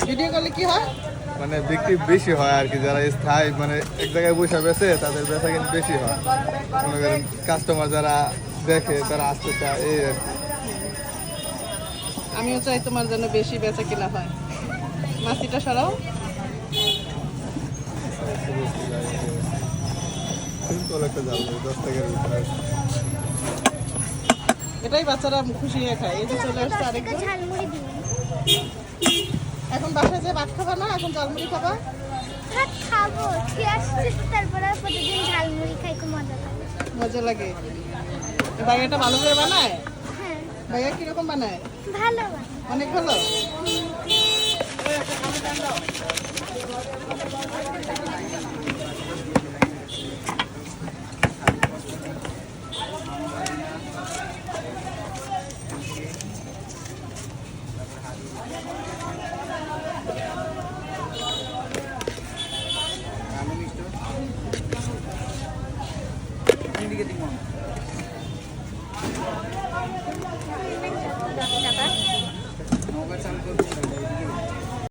Video করলে কি হয়? মানে বিক্রি বেশি হয় আর কি, যারা স্থায়ী মানে এক জায়গায় বসে বেচে তাদের বেচা কিন্তু বেশি হয়। মনে করেন কাস্টমার যারা দেখে তারা আসতে চায় এই আর কি। আমিও চাই তোমার জন্য বেশি বেচা কিনা হয়। মাছিটা সরাও। সিম্পল একটা জাল 10 টাকার ভিতরে। এটাই বাচ্চারা খুশি হয়ে খায়। এই যে চলে আসছে আরেকজন। এখন বাসায় যে ভাত খাবা না, এখন ঝালমুড়ি খাবা? ভাত খাবো, খেয়ে আসছি তো, তারপরে প্রতিদিন ঝালমুড়ি খাই, খুব মজা লাগে। মজা লাগে। ভাইয়াটা ভালো করে বানায়? হ্যাঁ, ভাইয়া কিরকম বানায়? ভালো লাগে। অনেক ভালো। টাকা